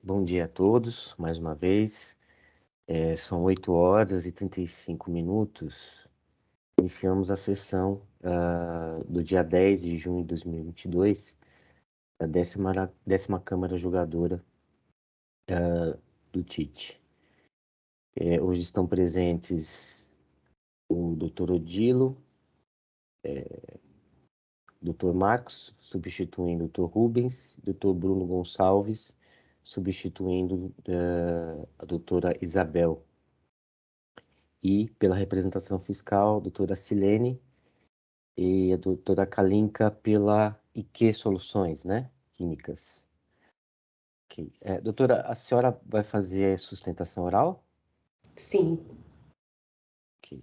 Bom dia a todos, mais uma vez. São 8 horas e 35 minutos. Iniciamos a sessão do dia 10 de junho de 2022, da 10ª Câmara Julgadora do TIT. Hoje estão presentes o Dr. Odilo, Dr. Marcos, substituindo o Dr. Rubens, Dr. Bruno Gonçalves, substituindo a doutora Isabel. E pela representação fiscal, a doutora Silene e a doutora Kalinka pela IQ Soluções, né? Químicas. Okay. Doutora, a senhora vai fazer sustentação oral? Sim. Okay.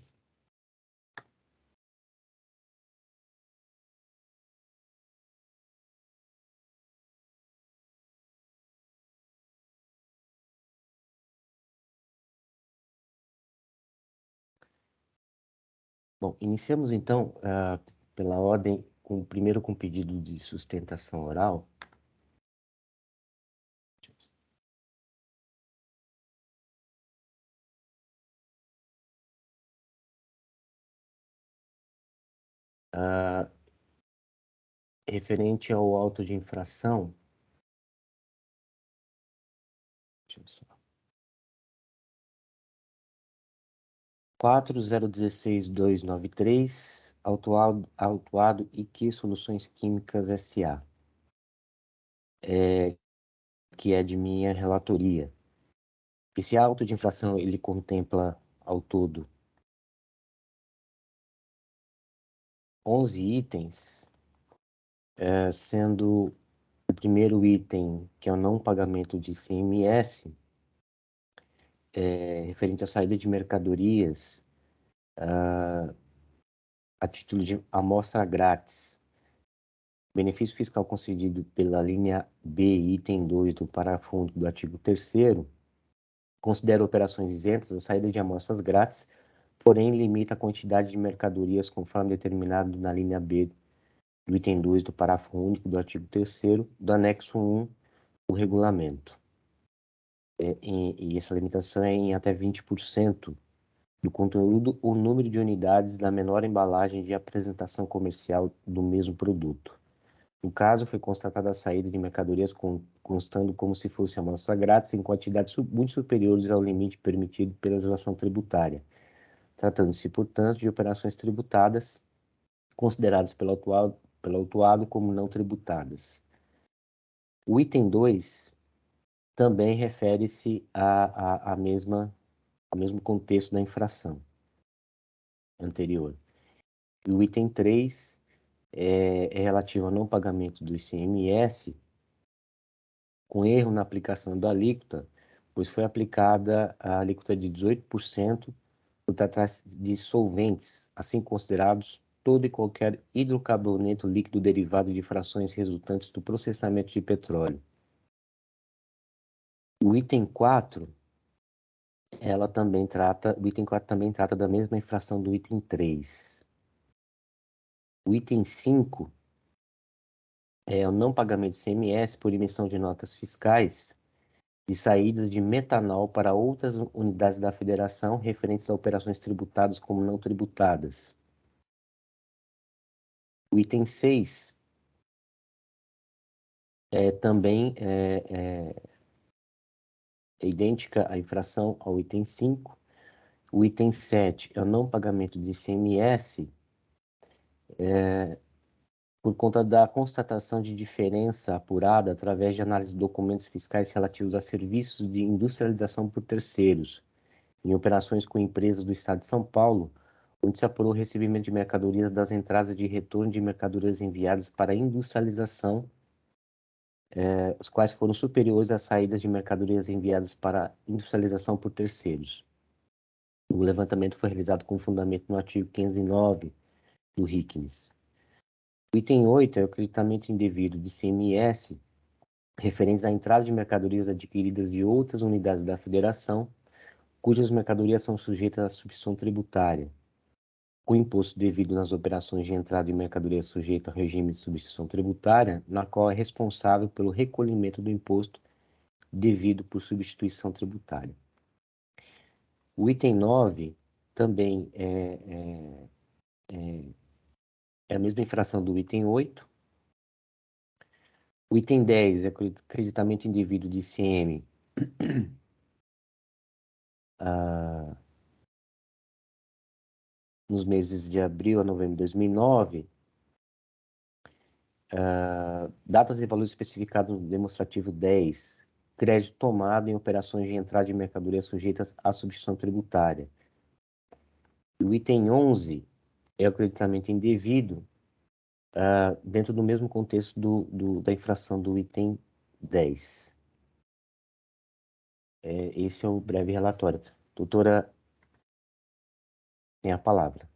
Bom, iniciamos então pela ordem, primeiro com pedido de sustentação oral. Referente ao auto de infração, deixa eu só. 4016293, autuado IQ Soluções Químicas S.A., que é de minha relatoria. Esse auto de infração, ele contempla ao todo 11 itens, sendo o primeiro item, que é o não pagamento de ICMS, referente à saída de mercadorias a título de amostra grátis. Benefício fiscal concedido pela linha B, item 2 do parágrafo único do artigo 3º, considera operações isentas a saída de amostras grátis, porém limita a quantidade de mercadorias conforme determinado na linha B do item 2 do parágrafo único do artigo 3º do anexo 1 do regulamento. E essa limitação é em até 20% do conteúdo ou número de unidades da menor embalagem de apresentação comercial do mesmo produto. No caso, foi constatada a saída de mercadorias constando como se fosse amostra grátis em quantidades muito superiores ao limite permitido pela legislação tributária, tratando-se, portanto, de operações tributadas consideradas pelo autuado como não tributadas. O item 2 também refere-se ao mesmo contexto da infração anterior. E o item 3 é relativo ao não pagamento do ICMS com erro na aplicação da alíquota, pois foi aplicada a alíquota de 18% por tratar-se de solventes, assim considerados todo e qualquer hidrocarboneto líquido derivado de frações resultantes do processamento de petróleo. O item 4, o item 4 também trata da mesma infração do item 3. O item 5 é o não pagamento de ICMS por emissão de notas fiscais de saídas de metanol para outras unidades da Federação referentes a operações tributadas como não tributadas. O item 6 também é idêntica à infração ao item 5. O item 7 é o não pagamento de ICMS por conta da constatação de diferença apurada através de análise de documentos fiscais relativos a serviços de industrialização por terceiros, em operações com empresas do Estado de São Paulo, onde se apurou o recebimento de mercadorias das entradas de retorno de mercadorias enviadas para industrialização, os quais foram superiores às saídas de mercadorias enviadas para industrialização por terceiros. O levantamento foi realizado com fundamento no artigo 509 do RICNES. O item 8 é o acreditamento indevido de ICMS referentes à entrada de mercadorias adquiridas de outras unidades da Federação, cujas mercadorias são sujeitas à substituição tributária, com imposto devido nas operações de entrada de mercadoria sujeita ao regime de substituição tributária, na qual é responsável pelo recolhimento do imposto devido por substituição tributária. O item 9 também é a mesma infração do item 8. O item 10 é acreditamento indevido de ICM nos meses de abril a novembro de 2009, datas e valores especificados no demonstrativo 10, crédito tomado em operações de entrada de mercadoria sujeitas à substituição tributária. O item 11 é o acreditamento indevido dentro do mesmo contexto da infração do item 10. Esse é o breve relatório. Doutora, tem a palavra.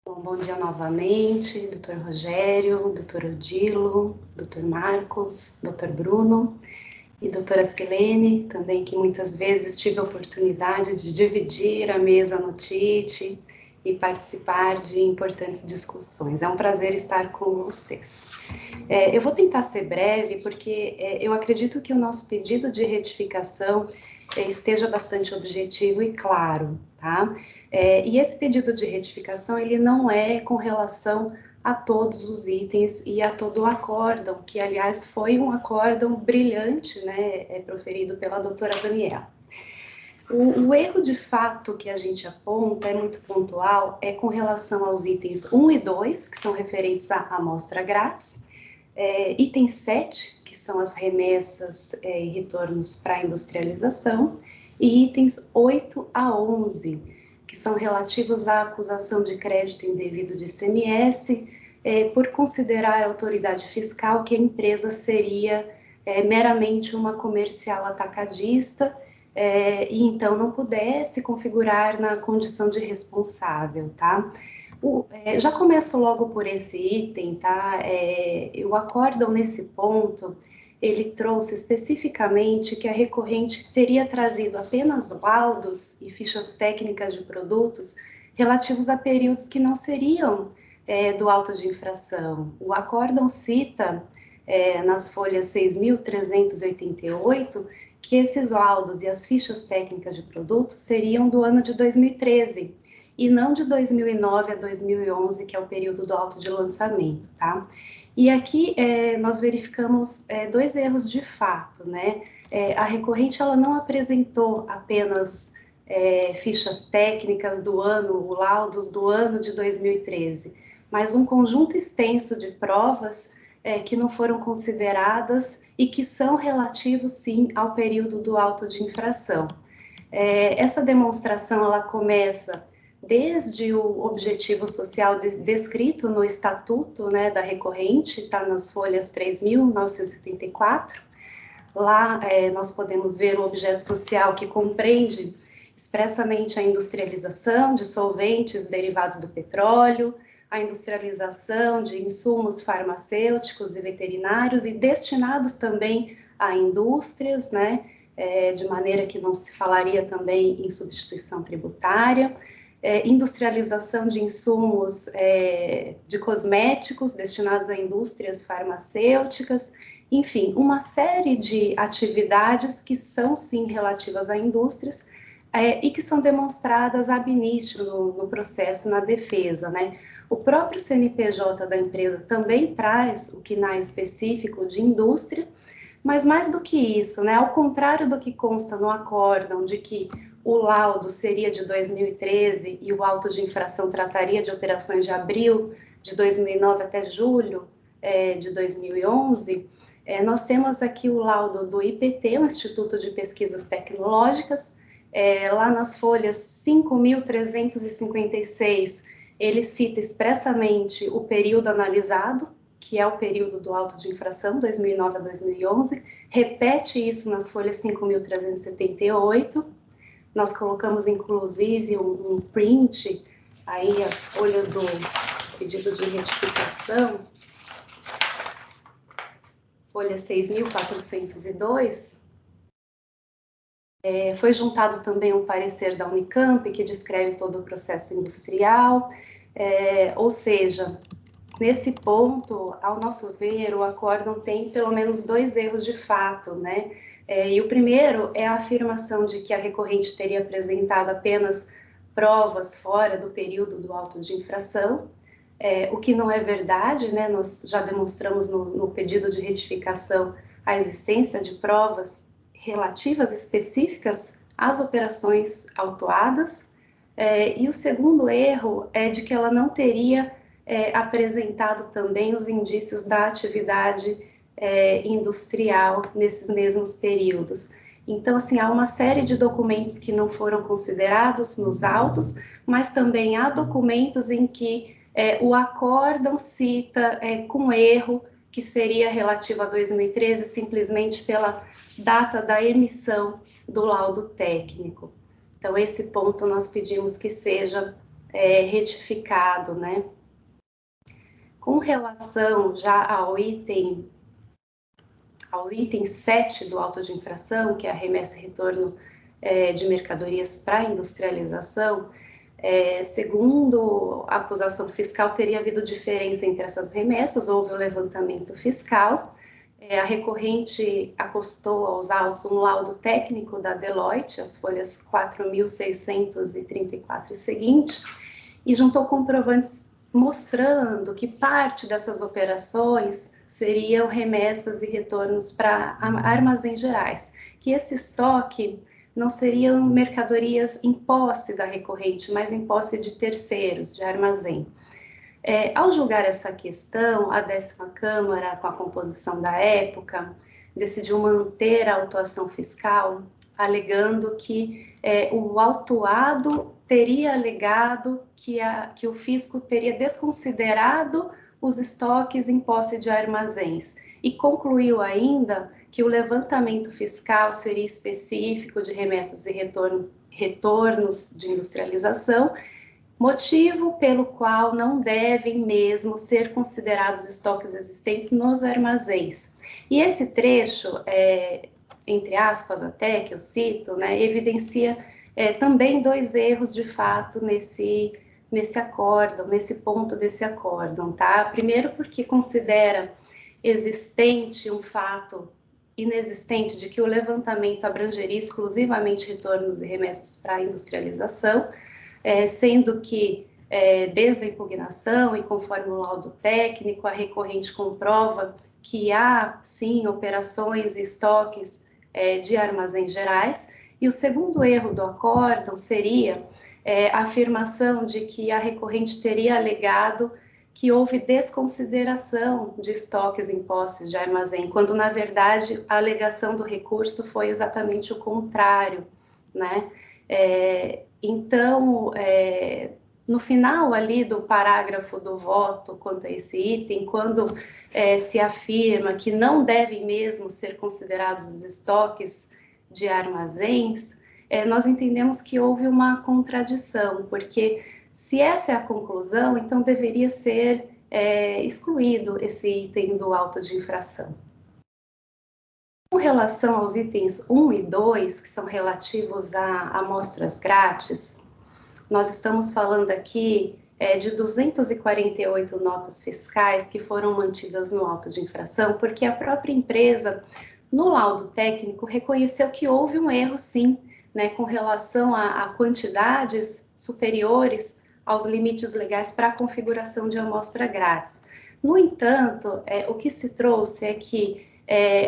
Bom dia novamente, doutor Rogério, doutor Odilo, doutor Marcos, doutor Bruno e doutora Silene, também que muitas vezes tive a oportunidade de dividir a mesa no TIT e participar de importantes discussões. É um prazer estar com vocês. Eu vou tentar ser breve, porque eu acredito que o nosso pedido de retificação esteja bastante objetivo e claro, tá? E esse pedido de retificação, ele não é com relação a todos os itens e a todo o acórdão, que, aliás, foi um acórdão brilhante, né, proferido pela doutora Daniela. O erro de fato que a gente aponta é muito pontual, é com relação aos itens 1 e 2, que são referentes à amostra grátis, item 7, que são as remessas e retornos para a industrialização, e itens 8 a 11, que são relativos à acusação de crédito indevido de ICMS, por considerar a autoridade fiscal que a empresa seria meramente uma comercial atacadista, e então não pudesse configurar na condição de responsável, tá? Já começo logo por esse item, tá? O acórdão nesse ponto, ele trouxe especificamente que a recorrente teria trazido apenas laudos e fichas técnicas de produtos relativos a períodos que não seriam do auto de infração. O acórdão cita, nas folhas 6.388, que esses laudos e as fichas técnicas de produtos seriam do ano de 2013, e não de 2009 a 2011, que é o período do auto de lançamento, tá? E aqui nós verificamos dois erros de fato, né? A recorrente, ela não apresentou apenas fichas técnicas do ano, laudos do ano de 2013, mas um conjunto extenso de provas que não foram consideradas e que são relativos, sim, ao período do auto de infração. Essa demonstração, ela começa desde o objetivo social descrito no estatuto, né, da recorrente, está nas folhas 3.974. Lá nós podemos ver o objeto social que compreende expressamente a industrialização de solventes derivados do petróleo, a industrialização de insumos farmacêuticos e veterinários e destinados também a indústrias, né, de maneira que não se falaria também em substituição tributária, industrialização de insumos de cosméticos destinados a indústrias farmacêuticas, enfim, uma série de atividades que são, sim, relativas a indústrias e que são demonstradas ab initio no processo, na defesa, né? O próprio CNPJ da empresa também traz o KNAI específico de indústria, mas mais do que isso, né, ao contrário do que consta no acórdão de que o laudo seria de 2013 e o auto de infração trataria de operações de abril de 2009 até julho de 2011, nós temos aqui o laudo do IPT, o Instituto de Pesquisas Tecnológicas, lá nas folhas 5.356, ele cita expressamente o período analisado, que é o período do auto de infração, 2009 a 2011, repete isso nas folhas 5.378, nós colocamos inclusive um print, aí as folhas do pedido de retificação, folha 6.402, foi juntado também um parecer da Unicamp, que descreve todo o processo industrial, ou seja, nesse ponto, ao nosso ver, o acórdão tem pelo menos 2 erros de fato, né? E o primeiro é a afirmação de que a recorrente teria apresentado apenas provas fora do período do auto de infração, o que não é verdade, né? Nós já demonstramos no pedido de retificação a existência de provas relativas específicas às operações autuadas, e o segundo erro é de que ela não teria apresentado também os indícios da atividade industrial nesses mesmos períodos. Então, assim, há uma série de documentos que não foram considerados nos autos, mas também há documentos em que o acórdão cita com erro que seria relativo a 2013, simplesmente pela data da emissão do laudo técnico. Então, esse ponto nós pedimos que seja retificado, né? Com relação já ao item 7 do auto de infração, que é a remessa e retorno de mercadorias para industrialização, segundo a acusação fiscal, teria havido diferença entre essas remessas, houve o levantamento fiscal, a recorrente acostou aos autos um laudo técnico da Deloitte, as folhas 4.634 e seguinte, e juntou comprovantes mostrando que parte dessas operações seriam remessas e retornos para armazéns gerais, que esse estoque não seriam mercadorias em posse da recorrente, mas em posse de terceiros, de armazém. Ao julgar essa questão, a 10ª Câmara, com a composição da época, decidiu manter a autuação fiscal, alegando que o autuado teria alegado que o fisco teria desconsiderado os estoques em posse de armazéns e concluiu ainda que o levantamento fiscal seria específico de remessas e retornos de industrialização, motivo pelo qual não devem mesmo ser considerados estoques existentes nos armazéns. E esse trecho, entre aspas até, que eu cito, né, evidencia também 2 erros de fato nesse acórdão, nesse ponto desse acórdão, tá? Primeiro porque considera existente um fato inexistente de que o levantamento abrangeria exclusivamente retornos e remessas para a industrialização, sendo que desde a impugnação e conforme o laudo técnico, a recorrente comprova que há, sim, operações e estoques de armazéns gerais, e o segundo erro do acórdão seria a afirmação de que a recorrente teria alegado que houve desconsideração de estoques em posses de armazém, quando, na verdade, a alegação do recurso foi exatamente o contrário, né? Então, no final ali do parágrafo do voto quanto a esse item, quando se afirma que não devem mesmo ser considerados os estoques de armazéns, nós entendemos que houve uma contradição, porque se essa é a conclusão, então deveria ser excluído esse item do auto de infração. Com relação aos itens 1 e 2, que são relativos a amostras grátis, nós estamos falando aqui de 248 notas fiscais que foram mantidas no auto de infração, porque a própria empresa, no laudo técnico, reconheceu que houve um erro, sim, né, com relação a quantidades superiores aos limites legais para a configuração de amostra grátis. No entanto, o que se trouxe é que,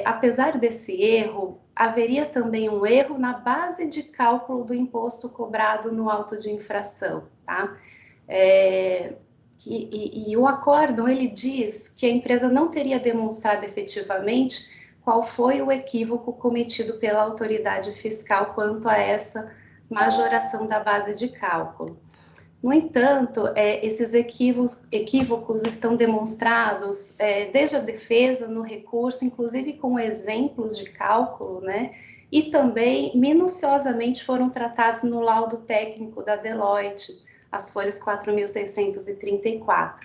apesar desse erro, haveria também um erro na base de cálculo do imposto cobrado no auto de infração, tá? E o acórdão, ele diz que a empresa não teria demonstrado efetivamente qual foi o equívoco cometido pela autoridade fiscal quanto a essa majoração da base de cálculo. No entanto, esses equívocos estão demonstrados desde a defesa, no recurso, inclusive com exemplos de cálculo, né? E também minuciosamente foram tratados no laudo técnico da Deloitte, as folhas 4.634.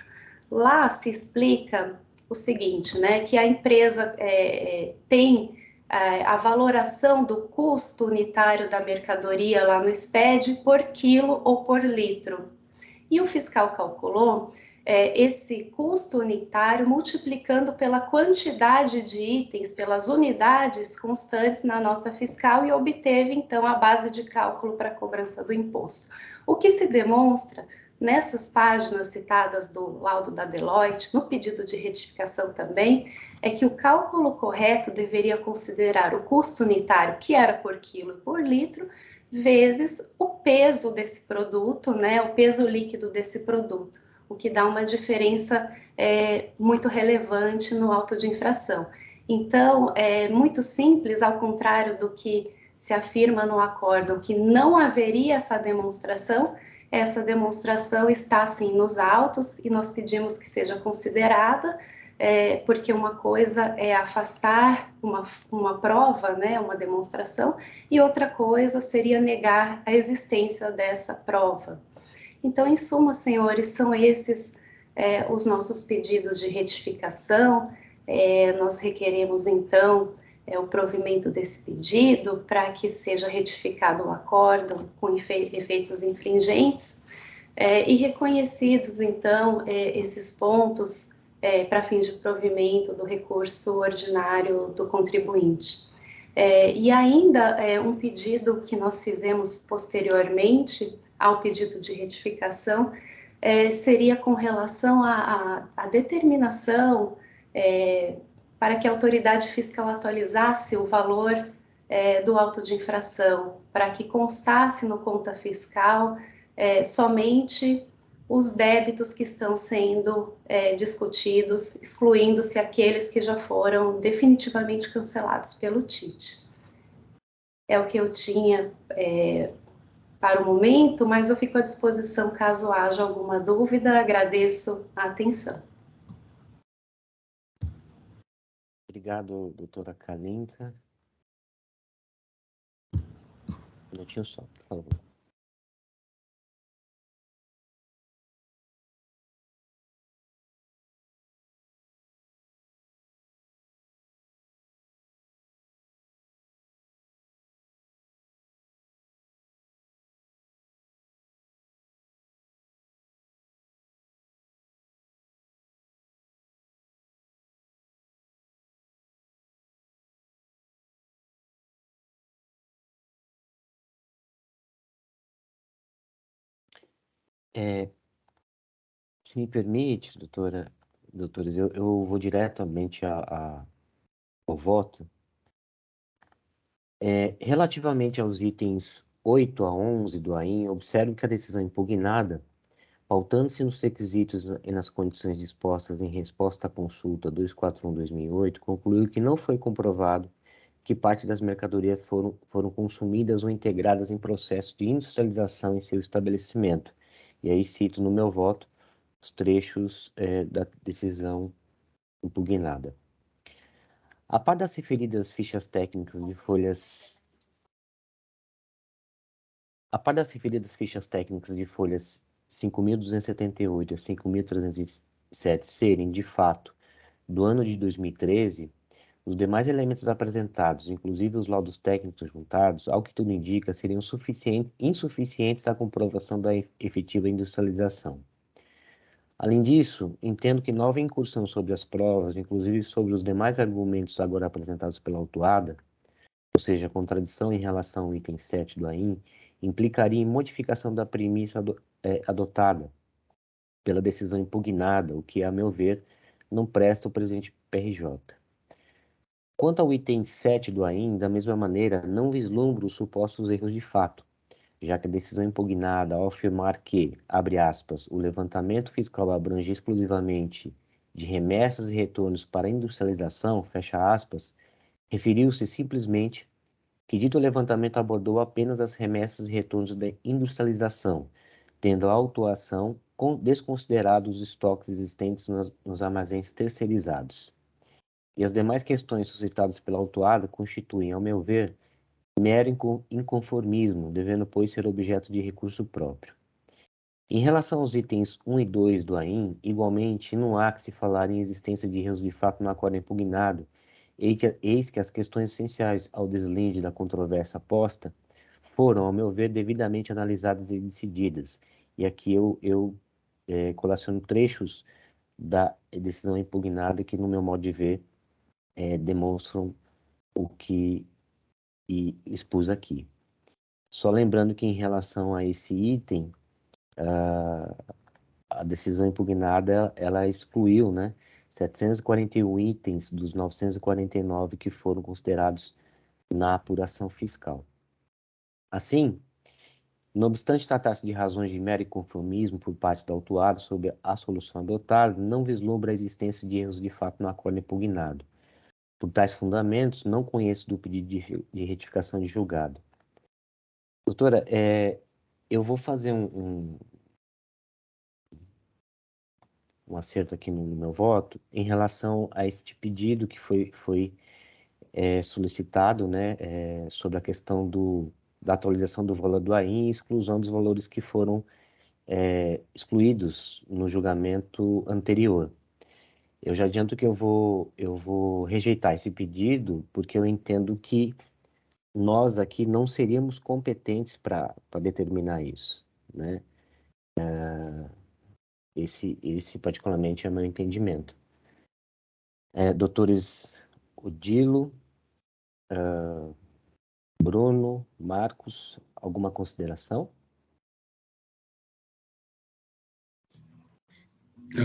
Lá se explica o seguinte, né? Que a empresa tem a valoração do custo unitário da mercadoria lá no SPED por quilo ou por litro. E o fiscal calculou esse custo unitário multiplicando pela quantidade de itens, pelas unidades constantes na nota fiscal e obteve, então, a base de cálculo para a cobrança do imposto. O que se demonstra nessas páginas citadas do laudo da Deloitte, no pedido de retificação também, é que o cálculo correto deveria considerar o custo unitário, que era por quilo e por litro, vezes o peso desse produto, né, o peso líquido desse produto, o que dá uma diferença muito relevante no auto de infração. Então, é muito simples, ao contrário do que se afirma no acórdão, que não haveria essa demonstração está, sim, nos autos, e nós pedimos que seja considerada, porque uma coisa é afastar uma prova, né, uma demonstração, e outra coisa seria negar a existência dessa prova. Então, em suma, senhores, são esses os nossos pedidos de retificação. Nós requeremos, então, o provimento desse pedido para que seja retificado o acórdão com efeitos infringentes e reconhecidos, então, esses pontos para fins de provimento do recurso ordinário do contribuinte. E ainda um pedido que nós fizemos posteriormente ao pedido de retificação seria com relação à determinação para que a autoridade fiscal atualizasse o valor do auto de infração, para que constasse no conta fiscal somente os débitos que estão sendo discutidos, excluindo-se aqueles que já foram definitivamente cancelados pelo TIT. É o que eu tinha para o momento, mas eu fico à disposição caso haja alguma dúvida. Agradeço a atenção. Obrigado, doutora Kalinka. Um minutinho só, por favor. Se me permite, doutores, eu vou diretamente ao voto. Relativamente aos itens 8 a 11 do AIN, observo que a decisão impugnada, pautando-se nos requisitos e nas condições dispostas em resposta à consulta 241/2008, concluiu que não foi comprovado que parte das mercadorias foram consumidas ou integradas em processo de industrialização em seu estabelecimento. E aí cito no meu voto os trechos da decisão impugnada. A par das referidas fichas técnicas de folhas 5.278 a 5.307 serem, de fato, do ano de 2013, os demais elementos apresentados, inclusive os laudos técnicos juntados, ao que tudo indica, seriam insuficientes à comprovação da efetiva industrialização. Além disso, entendo que nova incursão sobre as provas, inclusive sobre os demais argumentos agora apresentados pela autuada, ou seja, contradição em relação ao item 7 do AIN, implicaria em modificação da premissa adotada pela decisão impugnada, o que, a meu ver, não presta ao presente PRJ. Quanto ao item 7 do AIN, da mesma maneira, não vislumbro os supostos erros de fato, já que a decisão impugnada, ao afirmar que, abre aspas, o levantamento fiscal abrange exclusivamente de remessas e retornos para industrialização, fecha aspas, referiu-se simplesmente que dito levantamento abordou apenas as remessas e retornos da industrialização, tendo a autuação desconsiderado os estoques existentes nos armazéns terceirizados. E as demais questões suscitadas pela autuada constituem, ao meu ver, mero inconformismo, devendo, pois, ser objeto de recurso próprio. Em relação aos itens 1 e 2 do AIN, igualmente, não há que se falar em existência de erros de fato no acórdão impugnado, eis que as questões essenciais ao deslinde da controvérsia posta foram, ao meu ver, devidamente analisadas e decididas. E aqui eu colaciono trechos da decisão impugnada que, no meu modo de ver, demonstram o que expus aqui. Só lembrando que, em relação a esse item, a decisão impugnada, ela excluiu, né, 741 itens dos 949 que foram considerados na apuração fiscal. Assim, não obstante tratar-se de razões de mero inconformismo por parte do autuado sobre a solução adotada, não vislumbra a existência de erros de fato no acordo impugnado. Por tais fundamentos, não conheço do pedido de retificação de julgado. Doutora, eu vou fazer um acerto aqui no meu voto em relação a este pedido que foi solicitado, né, sobre a questão da atualização do valor do AIM e exclusão dos valores que foram excluídos no julgamento anterior. Eu já adianto que eu vou rejeitar esse pedido, porque eu entendo que nós aqui não seríamos competentes para determinar isso, né? Esse particularmente é meu entendimento. Doutores Odilo, Bruno, Marcos, alguma consideração?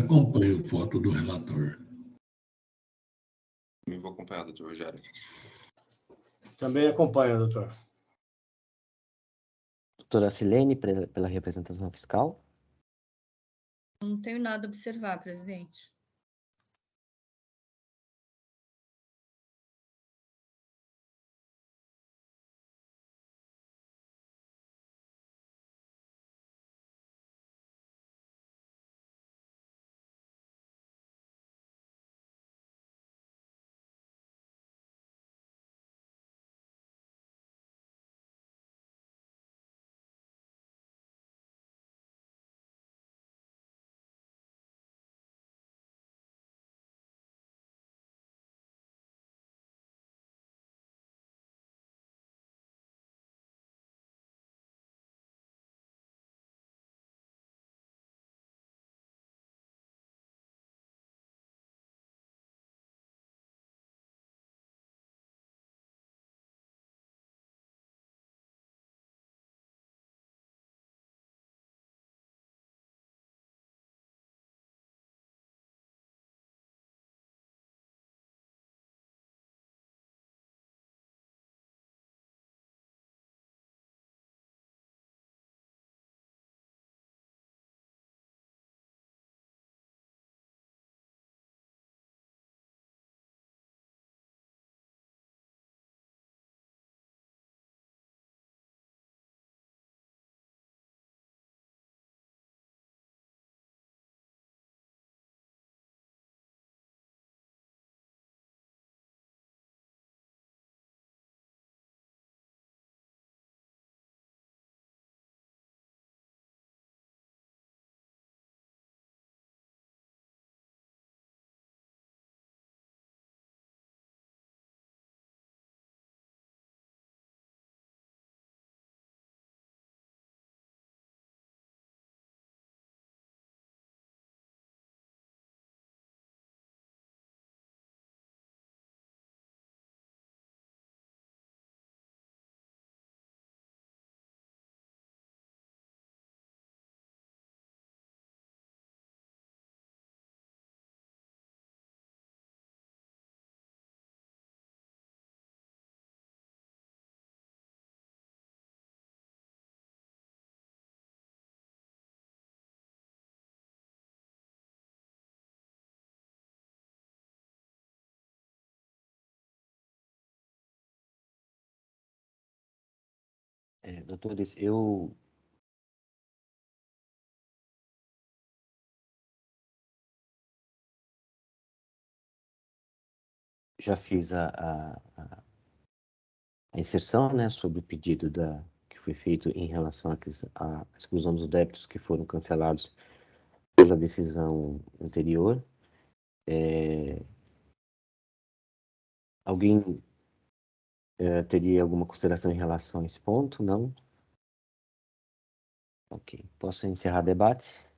Acompanho o voto do relator. Também vou acompanhar, doutor Rogério. Também acompanho, doutor. Doutora Silene, pela representação fiscal? Não tenho nada a observar, presidente. Doutores, eu já fiz a inserção, né, sobre o pedido que foi feito em relação à exclusão dos débitos que foram cancelados pela decisão anterior. Alguém teria alguma consideração em relação a esse ponto? Não? Ok. Posso encerrar debates?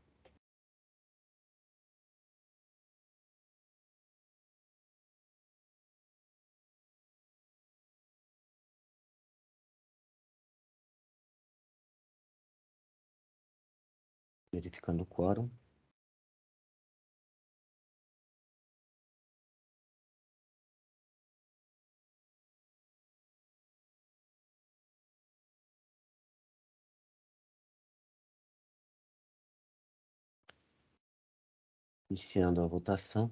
Verificando o quórum. Iniciando a votação.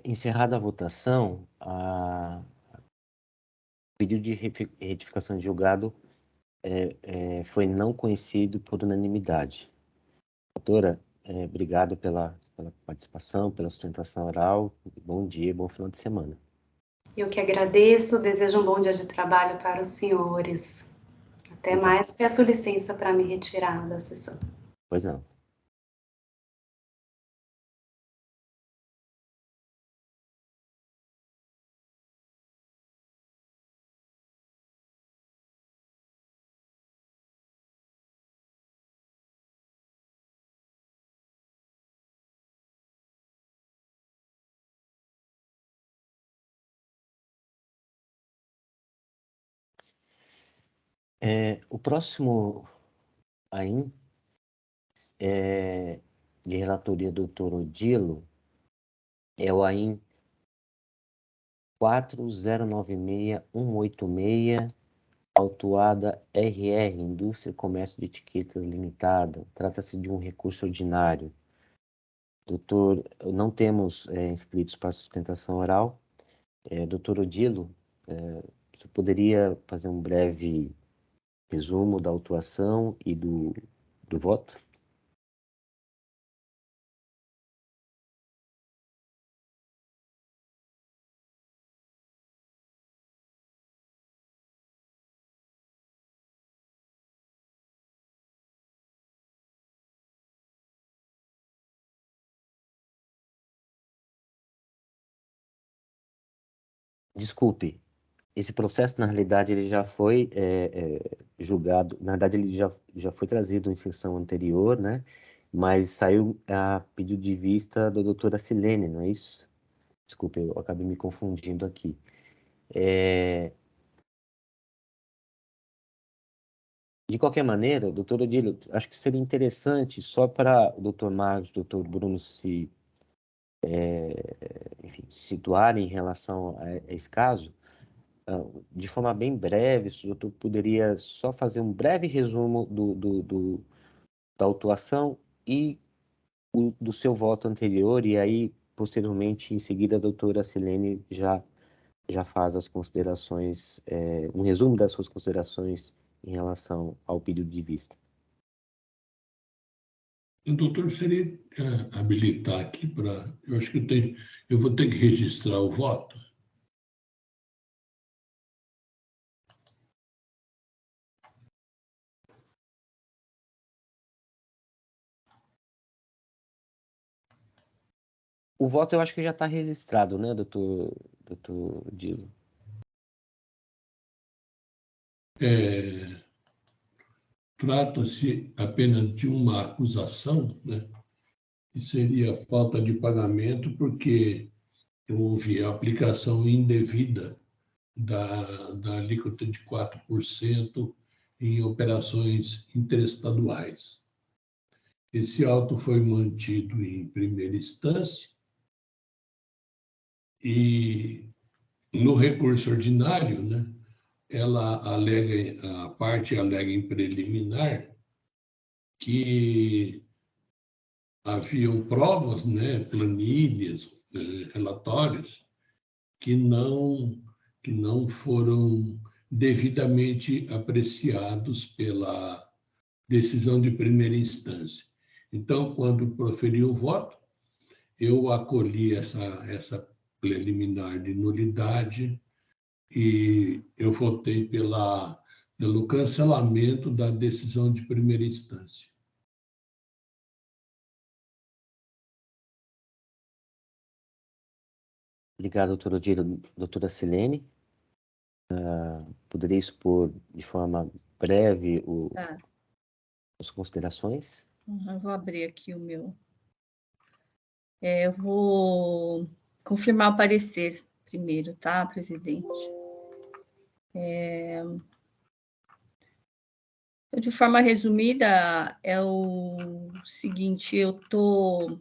Encerrada a votação, o pedido de retificação de julgado foi não conhecido por unanimidade. Doutora, obrigado pela participação, pela sustentação oral. Bom dia, bom final de semana. Eu que agradeço, desejo um bom dia de trabalho para os senhores. Até mais, peço licença para me retirar da sessão. Pois não. O próximo AIM de relatoria do Dr. Odilo é o AIM 4096186, autuada RR, Indústria e Comércio de Etiquetas Limitada. Trata-se de um recurso ordinário. Doutor, não temos inscritos para sustentação oral. Doutor Odilo, você poderia fazer um breve resumo da autuação e do voto? Desculpe, esse processo, na realidade, ele já foi julgado, na verdade, ele já foi trazido em sessão anterior, né? Mas saiu a pedido de vista da doutora Silene, não é isso? Desculpe, eu acabei me confundindo aqui. De qualquer maneira, doutor Odilo, acho que seria interessante, só para o doutor Marcos, doutor Bruno enfim, se situarem em relação a esse caso, de forma bem breve, se o doutor poderia só fazer um breve resumo da autuação e do seu voto anterior, e aí, posteriormente, em seguida, a doutora Silene já faz as considerações, um resumo das suas considerações em relação ao pedido de vista. Doutor, seria habilitar aqui para... Eu acho que eu vou ter que registrar o voto. O voto eu acho que já está registrado, né, doutor Dilo? Trata-se apenas de uma acusação, né? Que seria falta de pagamento porque houve aplicação indevida da alíquota de 4% em operações interestaduais. Esse auto foi mantido em primeira instância e, no recurso ordinário, né, a parte alega em preliminar que haviam provas, né, planilhas, relatórios, que não foram devidamente apreciados pela decisão de primeira instância. Então, quando proferi o voto, eu acolhi essa preliminar de nulidade e eu votei pelo cancelamento da decisão de primeira instância. Obrigado, doutor Odilo. Doutora Silene, poderia expor de forma breve Tá. as considerações. Eu vou abrir aqui o meu. Eu vou confirmar o parecer primeiro, tá, presidente? De forma resumida, é o seguinte, eu estou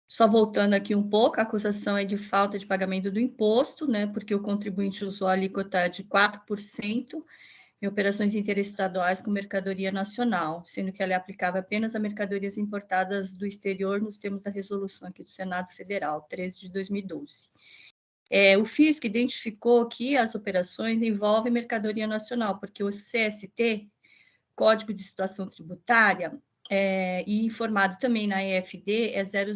só voltando aqui um pouco, a acusação é de falta de pagamento do imposto, né, porque o contribuinte usou a alíquota de 4% em operações interestaduais com mercadoria nacional, sendo que ela é aplicável apenas a mercadorias importadas do exterior nos termos da resolução aqui do Senado Federal, 13 de 2012. O Fisco identificou que as operações envolvem mercadoria nacional, porque o CST, Código de Situação Tributária, e informado também na EFD, é 000.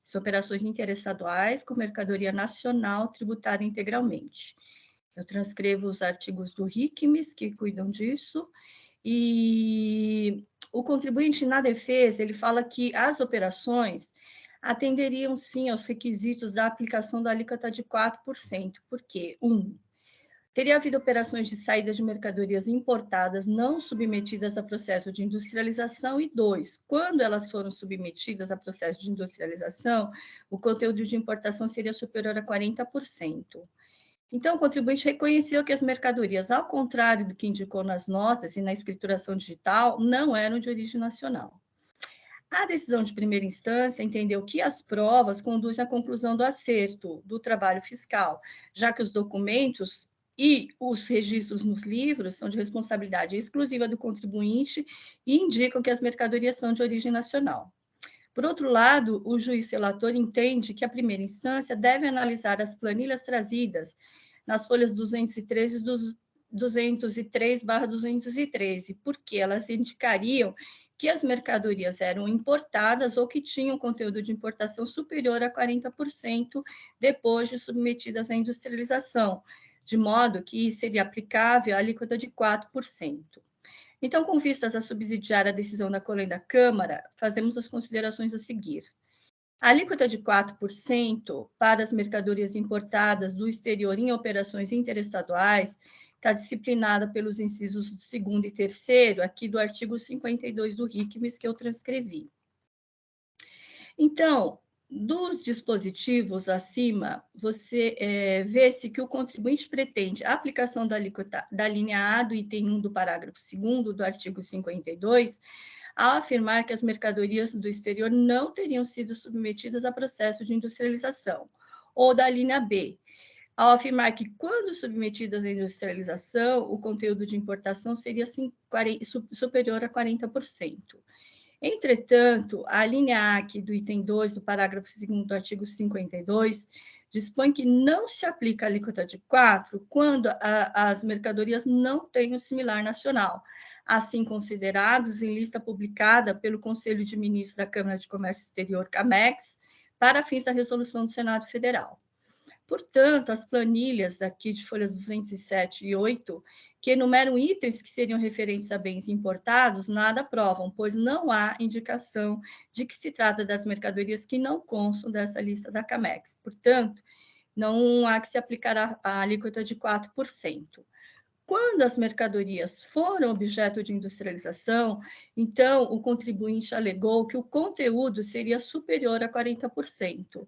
São operações interestaduais com mercadoria nacional tributada integralmente. Eu transcrevo os artigos do RICMES, que cuidam disso, e o contribuinte na defesa, ele fala que as operações atenderiam, sim, aos requisitos da aplicação da alíquota de 4%. Por quê? Teria havido operações de saída de mercadorias importadas não submetidas a processo de industrialização, e 2, quando elas foram submetidas a processo de industrialização, o conteúdo de importação seria superior a 40%. Então, o contribuinte reconheceu que as mercadorias, ao contrário do que indicou nas notas e na escrituração digital, não eram de origem nacional. A decisão de primeira instância entendeu que as provas conduzem à conclusão do acerto do trabalho fiscal, já que os documentos e os registros nos livros são de responsabilidade exclusiva do contribuinte e indicam que as mercadorias são de origem nacional. Por outro lado, o juiz relator entende que a primeira instância deve analisar as planilhas trazidas nas folhas 213 e 203/213, porque elas indicariam que as mercadorias eram importadas ou que tinham conteúdo de importação superior a 40% depois de submetidas à industrialização, de modo que seria aplicável a alíquota de 4%. Então, com vistas a subsidiar a decisão da Colém da Câmara, fazemos as considerações a seguir. A alíquota de 4% para as mercadorias importadas do exterior em operações interestaduais está disciplinada pelos incisos 2º e 3º, aqui do artigo 52 do RICMES, que eu transcrevi. Então, dos dispositivos acima, você vê-se que o contribuinte pretende a aplicação da alíquota da linha A do item 1 do parágrafo 2º do artigo 52, ao afirmar que as mercadorias do exterior não teriam sido submetidas a processo de industrialização, ou da linha B, ao afirmar que, quando submetidas à industrialização, o conteúdo de importação seria superior a 40%. Entretanto, a linha A aqui do item 2 do parágrafo 2º do artigo 52 dispõe que não se aplica a alíquota de 4% quando as mercadorias não têm um similar nacional, assim considerados em lista publicada pelo Conselho de Ministros da Câmara de Comércio Exterior, CAMEX, para fins da resolução do Senado Federal. Portanto, as planilhas aqui de folhas 207 e 8, que enumeram itens que seriam referentes a bens importados, nada provam, pois não há indicação de que se trata das mercadorias que não constam dessa lista da CAMEX. Portanto, não há que se aplicar a alíquota de 4%. Quando as mercadorias foram objeto de industrialização, então o contribuinte alegou que o conteúdo seria superior a 40%.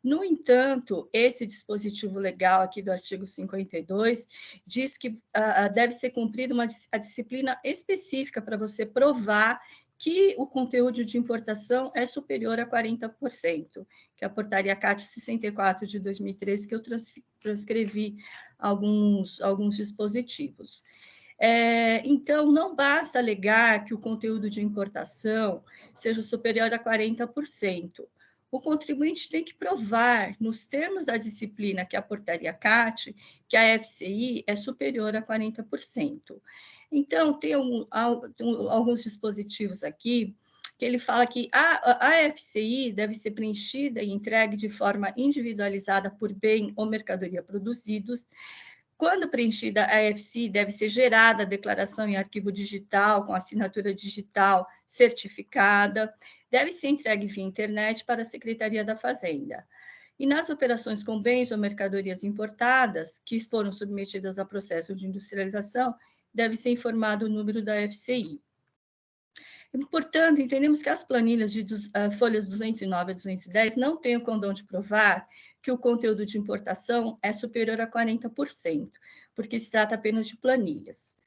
No entanto, esse dispositivo legal aqui do artigo 52 diz que deve ser cumprida a disciplina específica para você provar que o conteúdo de importação é superior a 40%, que é a portaria CAT 64 de 2013, que eu transcrevi alguns dispositivos. Então, não basta alegar que o conteúdo de importação seja superior a 40%. O contribuinte tem que provar, nos termos da disciplina, que é a portaria CAT, que a FCI é superior a 40%. Então, tem alguns dispositivos aqui que ele fala que a FCI deve ser preenchida e entregue de forma individualizada por bem ou mercadoria produzidos. Quando preenchida a FCI, deve ser gerada a declaração em arquivo digital, com assinatura digital certificada, deve ser entregue via internet para a Secretaria da Fazenda. E nas operações com bens ou mercadorias importadas, que foram submetidas a processo de industrialização, deve ser informado o número da FCI. Portanto, entendemos que as planilhas de folhas 209 a 210 não têm o condão de provar que o conteúdo de importação é superior a 40%, porque se trata apenas de planilhas.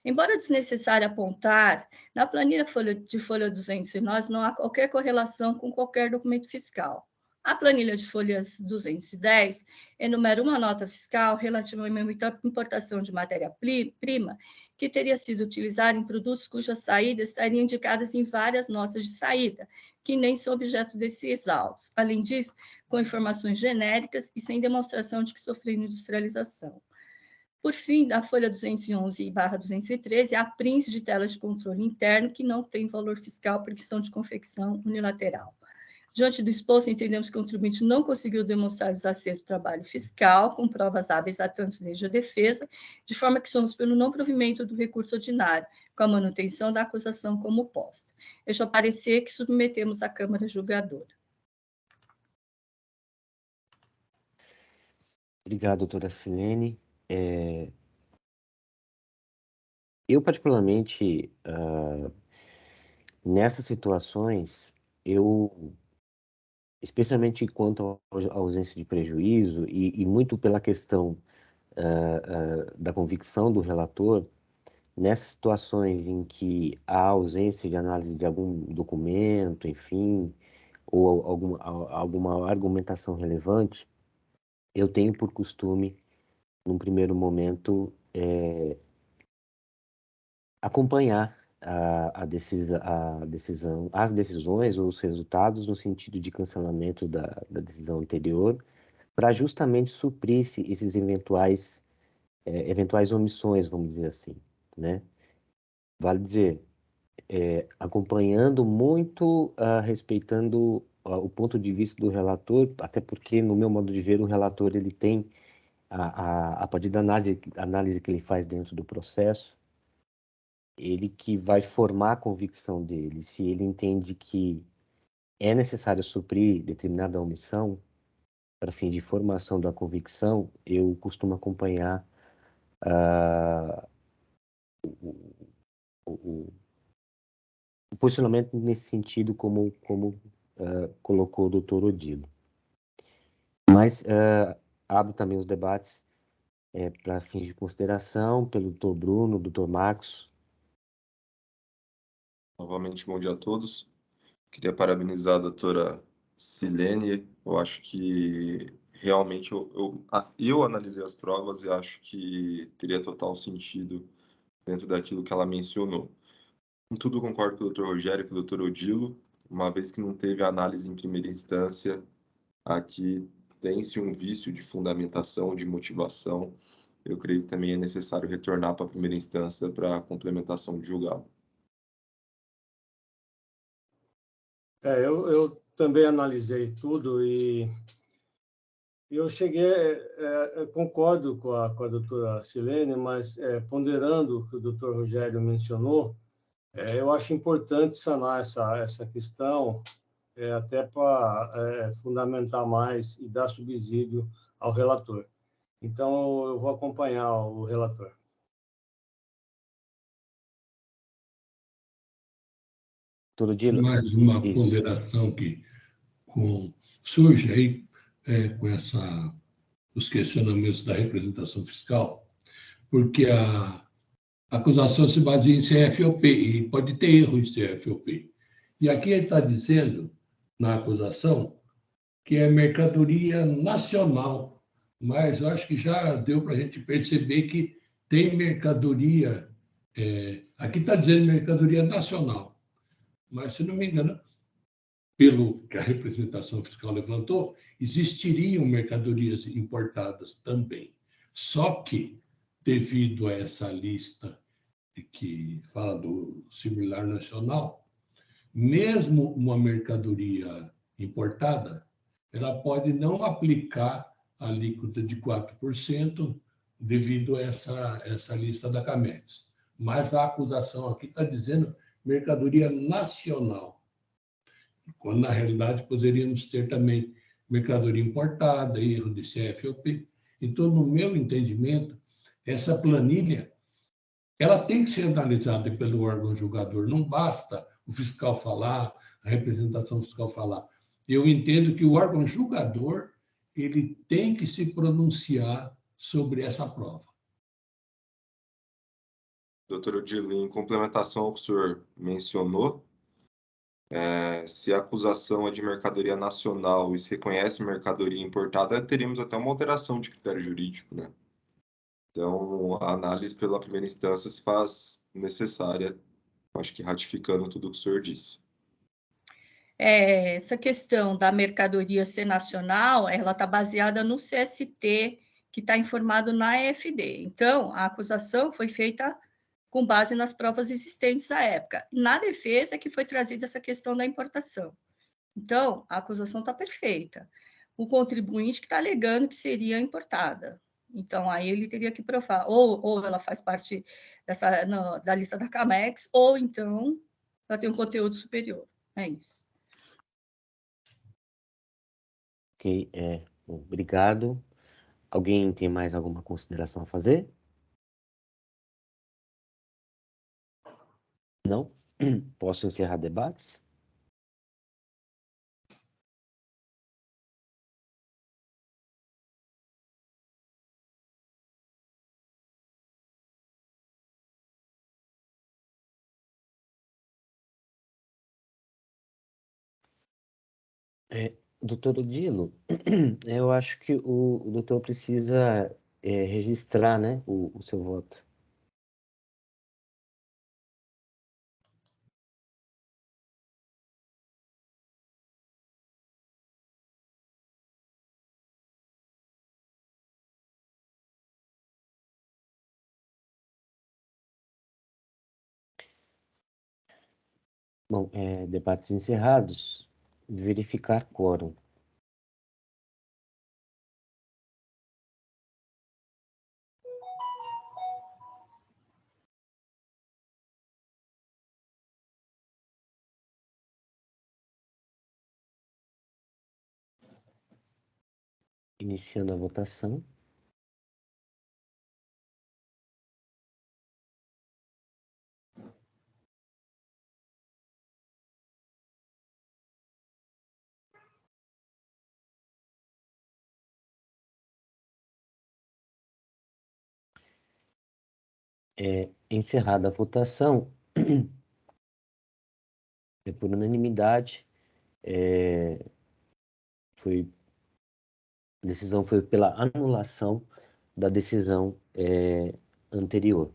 Embora desnecessário apontar, na planilha de folha 209 não há qualquer correlação com qualquer documento fiscal. A planilha de folhas 210 enumera uma nota fiscal relativa a uma importação de matéria-prima que teria sido utilizada em produtos cujas saídas estariam indicadas em várias notas de saída, que nem são objeto desses autos. Além disso, com informações genéricas e sem demonstração de que sofreram industrialização. Por fim, da folha 211/213, há prints de telas de controle interno que não têm valor fiscal porque são de confecção unilateral. Diante do exposto, entendemos que o contribuinte não conseguiu demonstrar desacerto do trabalho fiscal, com provas hábeis a tantos desde a defesa, de forma que somos pelo não provimento do recurso ordinário, com a manutenção da acusação como posta. Este é o parecer que submetemos à Câmara Julgadora. Obrigado, doutora Silene. Eu, particularmente, nessas situações, especialmente quanto à ausência de prejuízo, e muito pela questão da convicção do relator, nessas situações em que há ausência de análise de algum documento, enfim, ou alguma argumentação relevante, eu tenho por costume, num primeiro momento, acompanhar as decisões ou os resultados no sentido de cancelamento da decisão anterior, para justamente suprir esses eventuais omissões, vamos dizer assim, né? Vale dizer, acompanhando muito, respeitando o ponto de vista do relator, até porque, no meu modo de ver, o relator ele tem, a partir da análise que ele faz dentro do processo, ele que vai formar a convicção dele. Se ele entende que é necessário suprir determinada omissão, para fim de formação da convicção, eu costumo acompanhar o posicionamento nesse sentido, como colocou o doutor Odilo. Mas abro também os debates para fins de consideração pelo doutor Bruno, doutor Marcos. Novamente, bom dia a todos. Queria parabenizar a doutora Silene. Eu acho que realmente eu analisei as provas e acho que teria total sentido dentro daquilo que ela mencionou. Em tudo concordo com o doutor Rogério e com o doutor Odilo, uma vez que não teve análise em primeira instância, aqui tem-se um vício de fundamentação, de motivação. Eu creio que também é necessário retornar para a primeira instância para a complementação de julgado. Eu também analisei tudo e eu concordo com a doutora Silene, mas ponderando o que o doutor Rogério mencionou, eu acho importante sanar essa questão, até para fundamentar mais e dar subsídio ao relator. Então, eu vou acompanhar o relator. Mais uma ponderação que surge aí com os questionamentos da representação fiscal, porque a acusação se baseia em CFOP, e pode ter erro em CFOP. E aqui ele está dizendo, na acusação, que é mercadoria nacional, mas eu acho que já deu para a gente perceber que tem mercadoria, aqui está dizendo mercadoria nacional, mas, se não me engano, pelo que a representação fiscal levantou, existiriam mercadorias importadas também. Só que, devido a essa lista que fala do similar nacional, mesmo uma mercadoria importada, ela pode não aplicar a alíquota de 4% devido a essa lista da CAMEX. Mas a acusação aqui está dizendo mercadoria nacional, quando, na realidade, poderíamos ter também mercadoria importada, erro de CFOP. Então, no meu entendimento, essa planilha ela tem que ser analisada pelo órgão julgador. Não basta o fiscal falar, a representação fiscal falar. Eu entendo que o órgão julgador ele tem que se pronunciar sobre essa prova. Doutor Odilo, em complementação ao que o senhor mencionou, se a acusação é de mercadoria nacional e se reconhece mercadoria importada, teríamos até uma alteração de critério jurídico, né? Então, a análise pela primeira instância se faz necessária, acho que ratificando tudo o que o senhor disse. Essa questão da mercadoria ser nacional, ela está baseada no CST, que está informado na EFD. Então, a acusação foi feita com base nas provas existentes à época. Na defesa é que foi trazida essa questão da importação. Então, a acusação está perfeita. O contribuinte que está alegando que seria importada. Então, aí ele teria que provar, ou ela faz parte da lista da CAMEX, ou então ela tem um conteúdo superior. É isso. Ok, obrigado. Alguém tem mais alguma consideração a fazer? Não? Posso encerrar debates? Doutor Odilo, eu acho que o doutor precisa registrar, né, o seu voto. Bom, debates encerrados. Verificar quórum. Iniciando a votação. Encerrada a votação, por unanimidade, a decisão foi pela anulação da decisão anterior.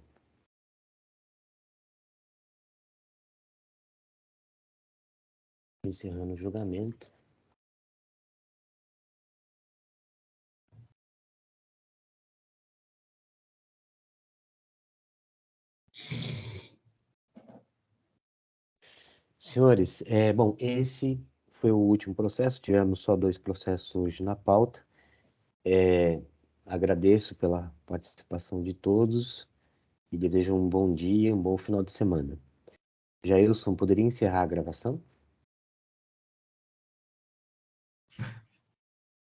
Encerrando o julgamento. Senhores, bom, esse foi o último processo, tivemos só 2 processos hoje na pauta. Agradeço pela participação de todos e desejo um bom dia, um bom final de semana. Jailson, poderia encerrar a gravação?